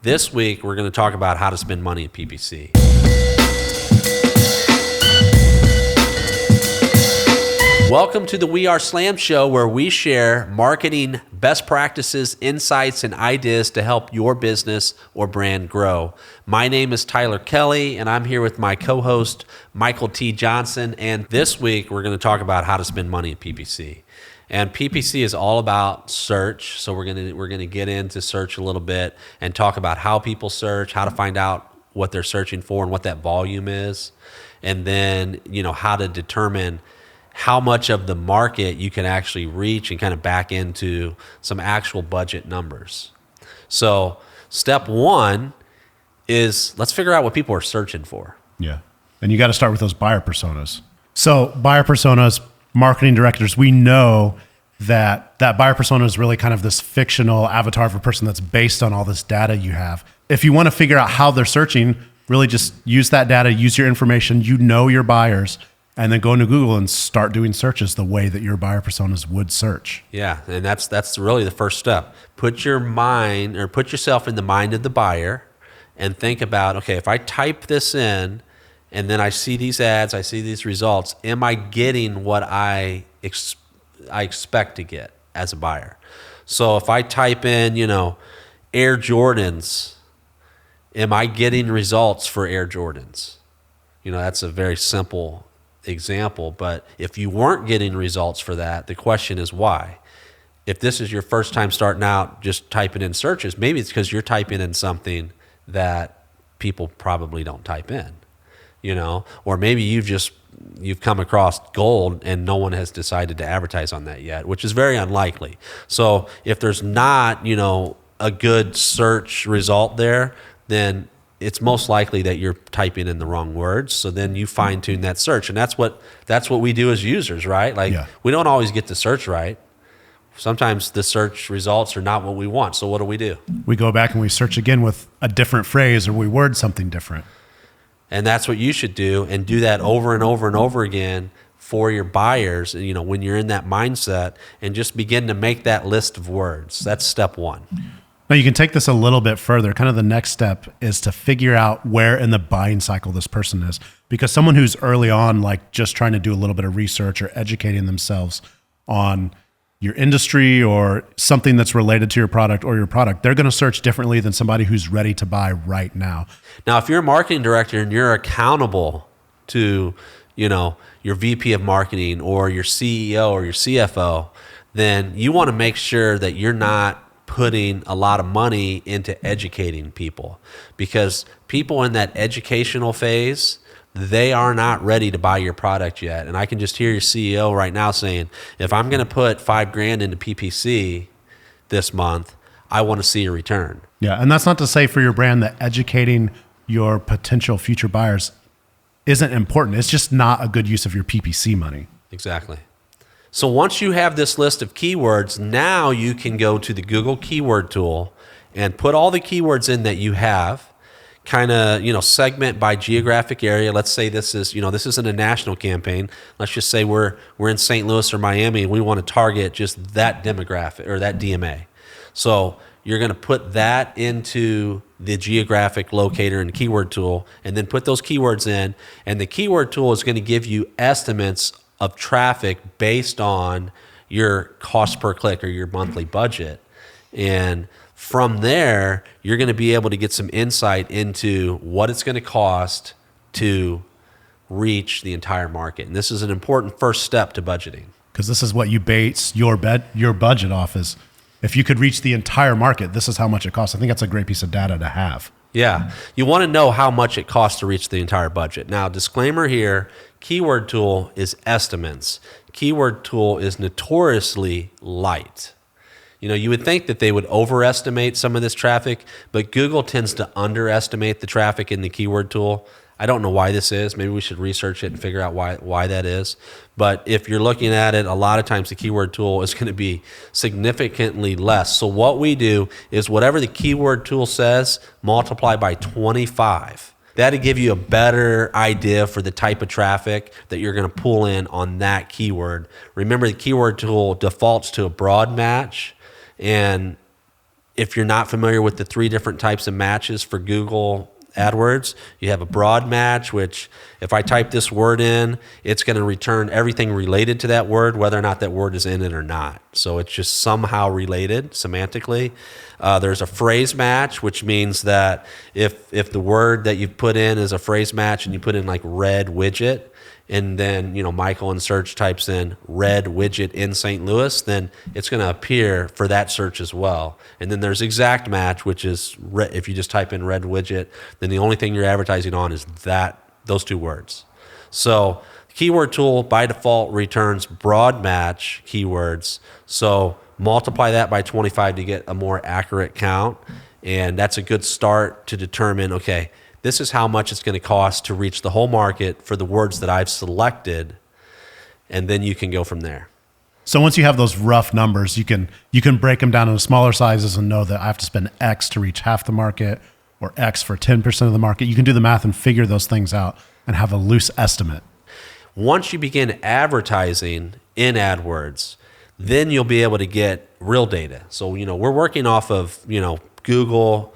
This week, we're going to talk about how to spend money at PPC. Welcome to the We Are Slam Show, where we share marketing best practices, insights, and ideas to help your business or brand grow. My name is Tyler Kelly, and I'm here with my co-host, Michael T. Johnson. And this week, we're going to talk about how to spend money at PPC. And PPC is all about search, so we're gonna get into search a little bit and talk about how people search, how to find out what they're searching for and what that volume is, and then how to determine how much of the market you can actually reach and kind of back into some actual budget numbers. So step one is let's figure out what people are searching for. Yeah, and you got to start with those buyer personas. So buyer personas, marketing directors, we know that buyer persona is really kind of this fictional avatar of a person that's based on all this data you have. If you want to figure out how they're searching, really just use that data, use your information, your buyers, and then go into Google and start doing searches the way that your buyer personas would search. Yeah, and that's really the first step. Put yourself in the mind of the buyer and think about, okay, if I type this in and then I see these ads, I see these results, am I getting what I expect to get as a buyer? So if I type in, Air Jordans, am I getting results for Air Jordans? That's a very simple example, but if you weren't getting results for that, the question is why? If this is your first time starting out just typing in searches, maybe it's because you're typing in something that people probably don't type in. Or maybe you've come across gold and no one has decided to advertise on that yet, which is very unlikely. So if there's not, a good search result there, then it's most likely that you're typing in the wrong words. So then you fine tune that search. And that's what we do as users, right? We don't always get the search right. Sometimes the search results are not what we want. So what do? We go back and we search again with a different phrase, or we word something different. And that's what you should do, and do that over and over and over again for your buyers, when you're in that mindset, and just begin to make that list of words. That's step one. Now you can take this a little bit further. Kind of the next step is to figure out where in the buying cycle this person is. Because someone who's early on, like just trying to do a little bit of research or educating themselves on your industry or something that's related to your product, they're going to search differently than somebody who's ready to buy right now. Now, if you're a marketing director and you're accountable to, your VP of marketing or your CEO or your CFO, then you want to make sure that you're not putting a lot of money into educating people, because people in that educational phase, they are not ready to buy your product yet. And I can just hear your CEO right now saying, if I'm going to put $5,000 into PPC this month, I want to see a return. Yeah. And that's not to say for your brand that educating your potential future buyers isn't important. It's just not a good use of your PPC money. Exactly. So once you have this list of keywords, now you can go to the Google keyword tool and put all the keywords in that you have. Kind of, segment by geographic area. Let's say this isn't a national campaign. Let's just say we're in St. Louis or Miami and we want to target just that demographic or that DMA. So you're going to put that into the geographic locator and keyword tool, and then put those keywords in. And the keyword tool is going to give you estimates of traffic based on your cost per click or your monthly budget. And from there, you're going to be able to get some insight into what it's going to cost to reach the entire market. And this is an important first step to budgeting. Because this is what you base your budget off is. If you could reach the entire market, this is how much it costs. I think that's a great piece of data to have. Yeah. You want to know how much it costs to reach the entire budget. Now, disclaimer here, keyword tool is estimates. Keyword tool is notoriously light. You would think that they would overestimate some of this traffic, but Google tends to underestimate the traffic in the keyword tool. I don't know why this is. Maybe we should research it and figure out why that is. But if you're looking at it, a lot of times the keyword tool is going to be significantly less. So what we do is whatever the keyword tool says, multiply by 25. That'll give you a better idea for the type of traffic that you're going to pull in on that keyword. Remember, the keyword tool defaults to a broad match, and if you're not familiar with the 3 different types of matches for Google AdWords, you have a broad match, which if I type this word in, it's going to return everything related to that word, whether or not that word is in it or not. So it's just somehow related semantically. There's a phrase match, which means that if the word that you've put in is a phrase match and you put in like red widget, and then, Michael in search types in red widget in St. Louis, then it's going to appear for that search as well. And then there's exact match, which is if you just type in red widget, then the only thing you're advertising on is those 2 words. So keyword tool by default returns broad match keywords. So multiply that by 25 to get a more accurate count. And that's a good start to determine, okay, this is how much it's going to cost to reach the whole market for the words that I've selected, and then you can go from there. So once you have those rough numbers, you can break them down into smaller sizes and know that I have to spend X to reach half the market or X for 10% of the market. You can do the math and figure those things out and have a loose estimate. Once you begin advertising in AdWords, then you'll be able to get real data. So, we're working off of, Google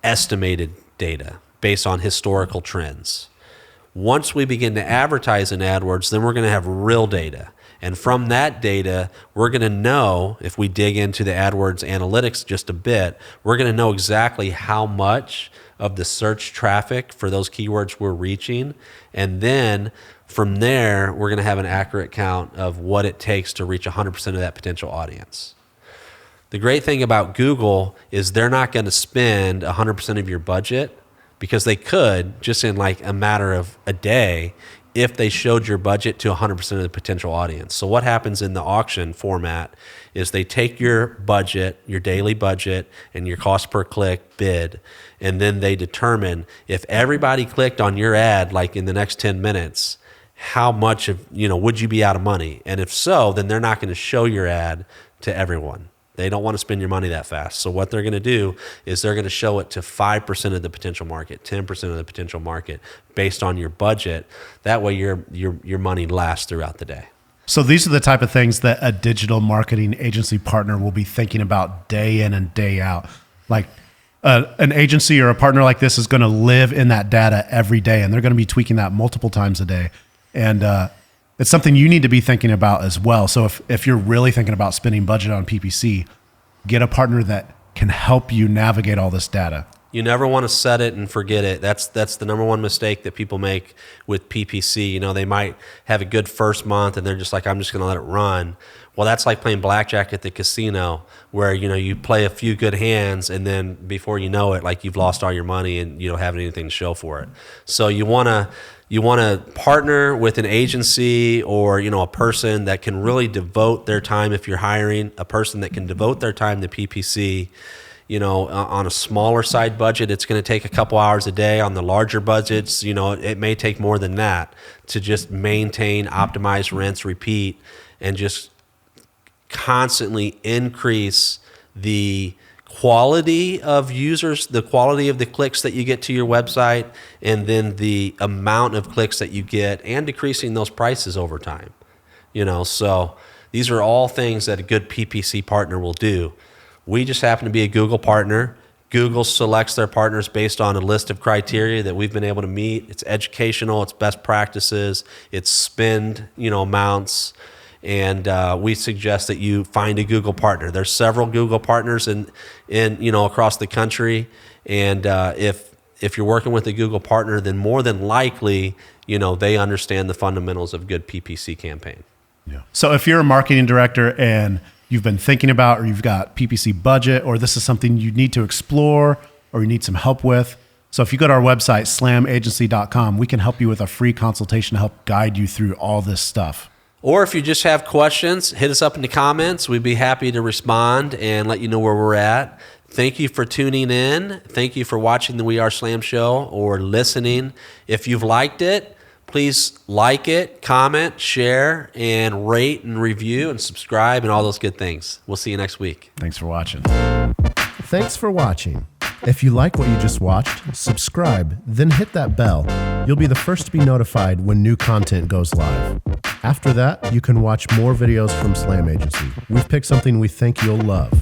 estimated data based on historical trends. Once we begin to advertise in AdWords, then we're going to have real data. And from that data, we're going to know, if we dig into the AdWords analytics just a bit, we're going to know exactly how much of the search traffic for those keywords we're reaching. And then from there, we're going to have an accurate count of what it takes to reach 100% of that potential audience. The great thing about Google is they're not going to spend 100% of your budget, because they could just in like a matter of a day if they showed your budget to 100% of the potential audience. So what happens in the auction format is they take your budget, your daily budget, and your cost per click bid, and then they determine if everybody clicked on your ad like in the next 10 minutes, how much of, would you be out of money? And if so, then they're not going to show your ad to everyone. They don't want to spend your money that fast. So what they're going to do is they're going to show it to 5% of the potential market, 10% of the potential market based on your budget. That way your money lasts throughout the day. So these are the type of things that a digital marketing agency partner will be thinking about day in and day out. Like an agency or a partner like this is going to live in that data every day, and they're going to be tweaking that multiple times a day. And it's something you need to be thinking about as well. So if you're really thinking about spending budget on PPC, get a partner that can help you navigate all this data. You never want to set it and forget it. That's the number one mistake that people make with PPC. They might have a good first month and they're just like, I'm just going to let it run. Well, that's like playing blackjack at the casino where, you play a few good hands and then before you know it, like you've lost all your money and you don't have anything to show for it. So you want to partner with an agency or, a person that can really devote their time. If you're hiring a person that can devote their time to PPC, on a smaller side budget, it's going to take a couple hours a day. On the larger budgets, it may take more than that to just maintain, optimize, rinse, repeat, and just constantly increase the quality of users, the quality of the clicks that you get to your website, and then the amount of clicks that you get, and decreasing those prices over time. So these are all things that a good PPC partner will do. We just happen to be a Google partner. Google selects their partners based on a list of criteria that we've been able to meet. It's educational, it's best practices, it's spend, amounts. And we suggest that you find a Google partner. There's several Google partners in across the country. And if you're working with a Google partner, then more than likely, they understand the fundamentals of good PPC campaign. Yeah. So if you're a marketing director and you've been thinking about, or you've got PPC budget, or this is something you need to explore or you need some help with. So if you go to our website, slamagency.com, we can help you with a free consultation to help guide you through all this stuff. Or if you just have questions, hit us up in the comments. We'd be happy to respond and let you know where we're at. Thank you for tuning in. Thank you for watching the We Are Slam show or listening. If you've liked it, please like it, comment, share, and rate and review and subscribe and all those good things. We'll see you next week. Thanks for watching. Thanks for watching. If you like what you just watched, subscribe, then hit that bell. You'll be the first to be notified when new content goes live. After that, you can watch more videos from Slam Agency. We've picked something we think you'll love.